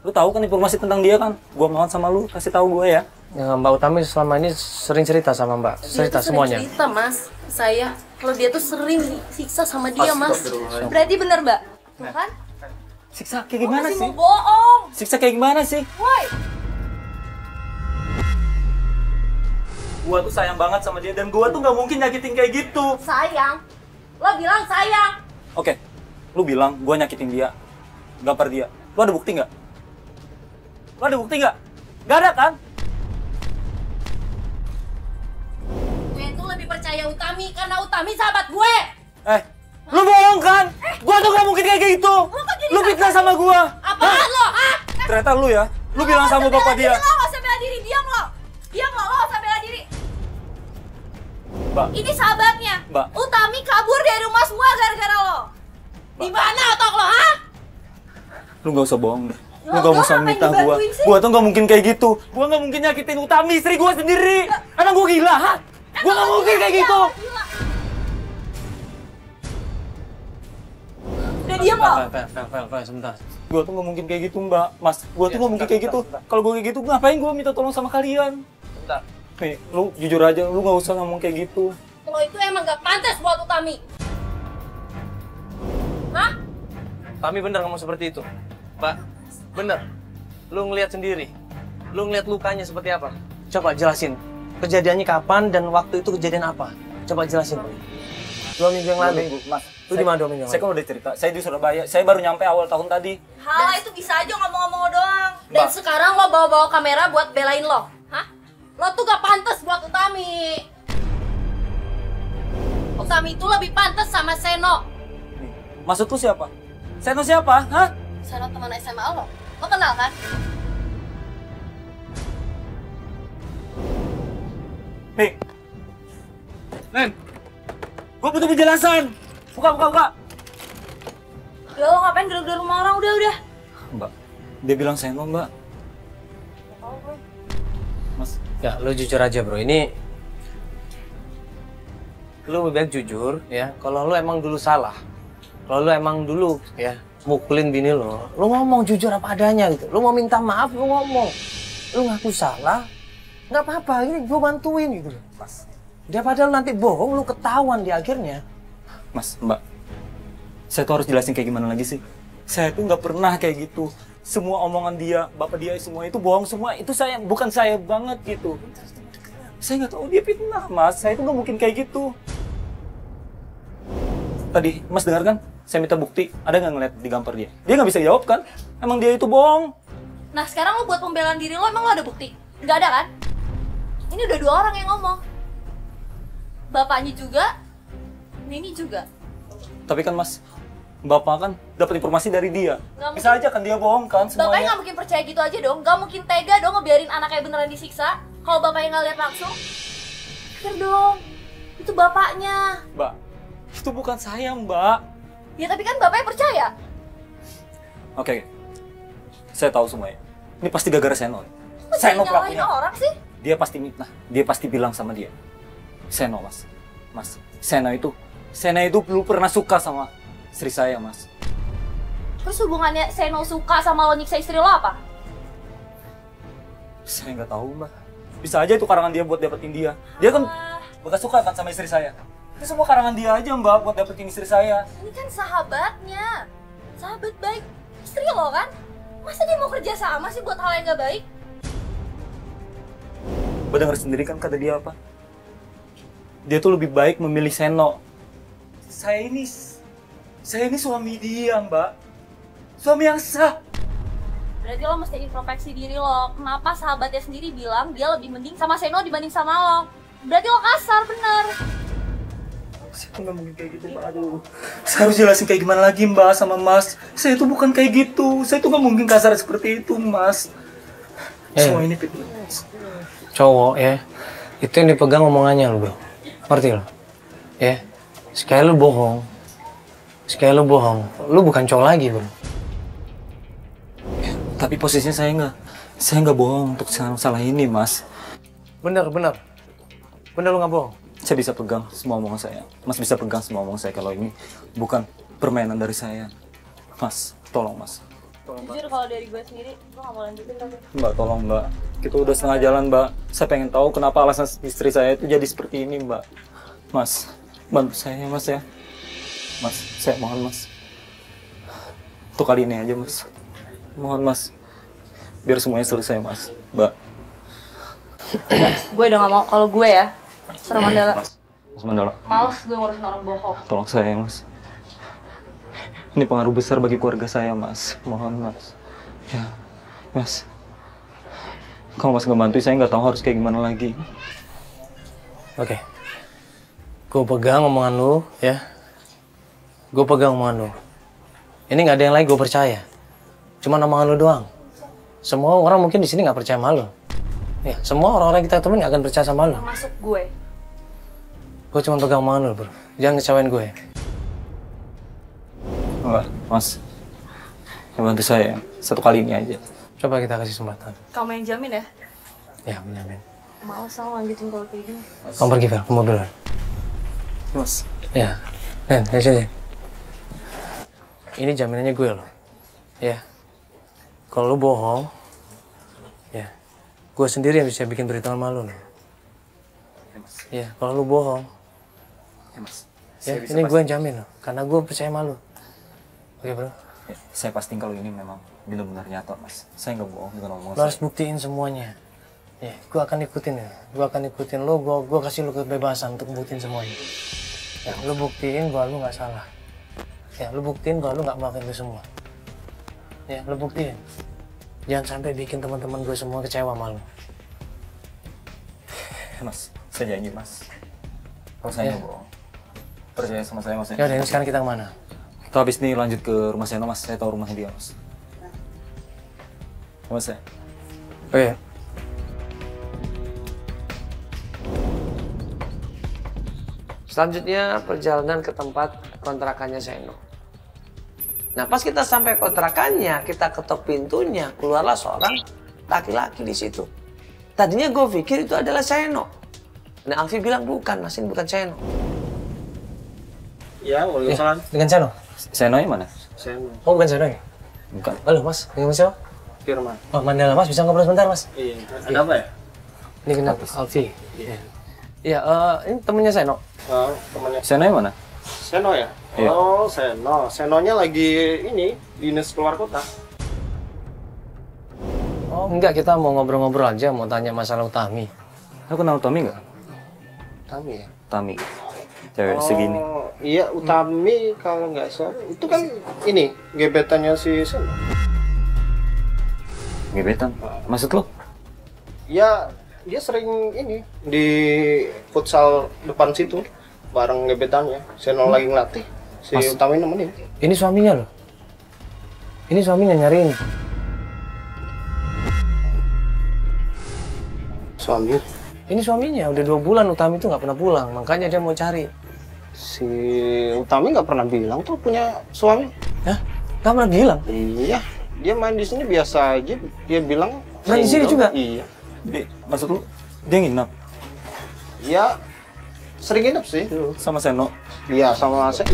Lu tahu kan informasi tentang dia kan? Gua mohon sama lu, kasih tahu gue ya. Ya, Mbak Utami selama ini sering cerita sama Mbak, cerita semuanya. Cerita mas, saya kalau dia tuh sering disiksa sama dia mas. Berarti bener mbak? Tuh kan? Siksa kayak gimana sih? Mau bohong. Siksa kayak gimana sih? Woi. Gua tuh sayang banget sama dia dan gua tuh nggak mungkin nyakitin kayak gitu. Sayang? Lo bilang sayang? Oke, lu bilang gua nyakitin dia, gampar dia. Lu ada bukti nggak? Lu ada bukti nggak? Nggak ada kan? Gue tuh lebih percaya Utami karena Utami sahabat gue. Lu bohong kan? Gua tuh nggak mungkin kayak gitu. Lu fitnah sama gua. Apaan lo? Hah? Ternyata lu ya? Lu bilang sama bapak dia. Lo nggak usah bela diri, diam lo. Diam lo nggak usah bela diri. Mbak. Ini sahabatnya. Mbak. Utami kabur dari rumah semua gara-gara lo. Di mana otak lo, hah? Lu nggak usah bohong deh. Lu Lo nggak ngapain usah minta gua. dibantuin sih? Gua tuh nggak mungkin kayak gitu. Gua nggak mungkin nyakitin Utami, istri gua sendiri. Emang gua gila, ha? Gua nggak mungkin kayak gitu. Udah diam lo. Fel, sebentar. Gua tuh nggak mungkin kayak gitu, Mbak. Mas, gua tuh nggak mungkin kayak gitu. Kalau gua kayak gitu, ngapain gua minta tolong sama kalian? Sebentar. Nih, lu jujur aja, lu nggak usah ngomong kayak gitu. Lo itu emang gak pantas buat Utami. Hah? Kami bener ngomong seperti itu. Mbak, bener. Lu ngelihat sendiri. Lu ngelihat lukanya seperti apa? Coba jelasin. Kejadiannya kapan dan waktu itu kejadian apa? Coba jelasin. 2 minggu yang lalu. Mas, Lu di mana 2 minggu yang saya lalu? kan udah cerita, saya di Surabaya. Saya baru nyampe awal tahun tadi. Hal itu bisa aja ngomong-ngomong doang. Dan Mbak. sekarang lo bawa-bawa kamera buat belain lo. Hah? Lo tuh gak pantas buat Utami. Utami itu lebih pantas sama Seno. Nih, maksud lu siapa? Seno siapa? Hah? Seno teman SMA lo. Lo kenal kan? Nih. Nen. Gua butuh penjelasan. Buka. Udah lo ngapain gedor-gedor rumah orang? Udah. Mbak, dia bilang Seno, Mbak. Mas, Ya, lu jujur aja bro. Ini lu lebih baik jujur ya. Kalau lu emang dulu salah, kalau lu emang dulu ya mukulin bini lu ngomong jujur apa adanya gitu. Lu mau minta maaf, lu ngomong. Lu ngaku salah, nggak apa-apa. Ini gue bantuin gitu loh. Mas. Daripada lu nanti bohong, lu ketahuan di akhirnya. Mas, Mbak. Saya tuh harus jelasin kayak gimana lagi sih? Saya tuh nggak pernah kayak gitu. Semua omongan dia, bapak dia, semua itu bohong semua. Itu saya, bukan saya banget gitu. Saya nggak tahu dia fitnah, Mas. Saya tuh nggak mungkin kayak gitu. Tadi, Mas dengar kan? Saya minta bukti. Ada nggak ngeliat di gampar dia? Dia nggak bisa jawab kan? Emang dia itu bohong. Nah sekarang lo buat pembelaan diri lo emang lo ada bukti? Nggak ada kan? Ini udah 2 orang yang ngomong. Bapaknya juga, Nini juga. Tapi kan Mas, Bapak kan dapat informasi dari dia. Nggak Bisa aja kan dia bohong kan Bapaknya semuanya. nggak mungkin percaya gitu aja dong. Nggak mungkin tega dong ngebiarin anaknya beneran disiksa. Kalau bapaknya nggak lihat langsung. Pikir dong, itu bapaknya. Mbak, itu bukan saya, Mbak. Ya tapi kan bapaknya percaya. Oke, saya tahu semuanya. Ini pasti gara-gara Seno. Kok Seno jadi nyalahin pelakunya. orang sih? Dia pasti mitnah. Dia pasti bilang sama dia. Seno, Mas. Mas, Seno itu belum pernah suka sama istri saya, Mas. Terus hubungannya Seno suka sama lo nyiksa istri lo apa? Saya nggak tahu, Mbak. Bisa aja itu karangan dia buat dapetin dia. Dia kan Ah, bekas suka kan sama istri saya. Itu semua karangan dia aja, Mbak, buat dapetin istri saya. ini kan sahabatnya. Sahabat baik istri lo kan? Masa dia mau kerja sama sih buat hal yang gak baik? Mbak denger sendiri kan kata dia apa? Dia tuh lebih baik memilih Seno. Saya ini suami dia, Mbak. Suami yang sah. Berarti lo mesti introspeksi diri lo. Kenapa sahabatnya sendiri bilang dia lebih mending sama Seno dibanding sama lo? Berarti lo kasar, bener. Saya tuh nggak mungkin kayak gitu, Mbak. Aduh. Saya harus jelasin kayak gimana lagi, Mbak, sama Mas. Saya tuh bukan kayak gitu. Saya tuh nggak mungkin kasar seperti itu, Mas. Semua ini fitnah. Cowok ya, itu yang dipegang omongannya lu bro. Ngerti lo? Ya, sekali lu bohong, lu bukan cowok lagi bro. Tapi posisinya saya nggak bohong untuk salah ini, Mas. Bener lu nggak bohong. Saya bisa pegang semua omongan saya. Mas bisa pegang semua omongan saya kalau ini bukan permainan dari saya. Mas, tolong mas. Jujur kalau dari gue sendiri, gue gak mau lanjutin tapi Mbak, tolong mbak. Kita udah setengah jalan mbak. Saya pengen tahu kenapa alasan istri saya itu jadi seperti ini mbak. Mas, bantu saya mas ya. Mas, saya mohon mas. Untuk kali ini aja mas. Mohon mas. Biar semuanya selesai mas. Mbak. gue udah gak mau. Kalau gue ya, Sarah Mandala, Mas Mandala, males gue ngurusin orang bohong. tolong saya mas. Ini pengaruh besar bagi keluarga saya mas. Mohon mas. Ya, mas. Kalau mas nggak bantu saya nggak tahu harus kayak gimana lagi. Oke. Gue pegang omongan lu, ya. Gue pegang omongan lu. Ini nggak ada yang lain gue percaya. Cuma omongan lu doang. Semua orang mungkin di sini nggak percaya sama lu. Ya, semua orang-orang yang kita temuin nggak akan percaya sama lu. Termasuk gue. Gue cuma pegang omongan lu, bro. Jangan ngecewain gue. Enggak, mas. Ya, bantu saya. Satu kali ini aja. Coba kita kasih kesempatan. Kamu yang jamin ya? Ya, menjamin. Males sama lanjutin kalau kayak gini. Kamu pergi, Fer. Ke mobil, Fer. Mas. Ya. Nen, sini. Ini jaminannya gue loh. Ya. Kalau lu bohong, ya. Gue sendiri yang bisa bikin berita malu loh. Ya, kalau lu bohong, Ya, mas. ya, ini gue yang jamin loh. Karena gue percaya malu. Oke, bro. Ya, saya pastiin kalau ini memang benar-benar nyata, mas. Saya nggak bohong dengan omongan Lo harus saya. buktiin semuanya. Ya, gue akan ikutin ya. Gue akan ikutin lo. Gue kasih lo kebebasan untuk buktiin semuanya. Ya, lo buktiin bahwa lo nggak salah. Ya, lo buktiin bahwa lo nggak melakukan itu semua. Ya, lo buktiin. Jangan sampai bikin teman-teman gue semua kecewa sama lo. Mas, saya janji, mas. Kalau saya nggak bohong. Percaya sama saya, mas. Ya udah, ini sekarang kita kemana? Kita habis ini lanjut ke rumah Seno, mas. Saya tahu rumahnya dia, mas. Mas ya. Oh iya. Selanjutnya perjalanan ke tempat kontrakannya Seno. Nah, pas kita sampai kontrakannya, kita ketok pintunya, keluarlah seorang laki-laki di situ. Tadinya gue pikir itu adalah Seno. Nah, Alfi bilang bukan, Mas, ini bukan Seno. Ya, waalaikumsalam. Dengan Seno? Seno yang mana? Seno. Oh, bukan Seno ya? Bukan. Halo, Mas. Dengan siapa? Firman. Oh, Mandala, Mas. Bisa ngobrol sebentar, Mas? Iya. Ada apa ya? Ini kenapa? Alfi. Iya. Iya, ini temennya Seno. Oh, temannya Seno yang mana? Seno ya? Iya. Oh, Seno. Senonya lagi ini dinas keluar kota. Oh, enggak. Kita mau ngobrol-ngobrol aja. Mau tanya masalah Utami. Aku kenal Tommy nggak? Utami ya? Tommy. Cewek segini. Oh, iya Utami kalau nggak salah. Itu kan ini gebetannya si Seno. Gebetan. Maksud lo? Ya, dia sering ini di futsal depan situ bareng gebetannya. Seno lagi ngelatih. Si Utami nemenin. Ini suaminya loh. Ini suaminya nyariin. Suami. Ini suaminya. Udah 2 bulan Utami itu nggak pernah pulang. Makanya dia mau cari. Si Utami nggak pernah bilang tuh punya suami. Hah? Nggak pernah bilang? Iya, dia main di sini biasa aja. Dia bilang Main di sini single. juga? Iya. Maksud lo? Dia nginap Ya sering nginep sih. sama Seno. Iya sama saya.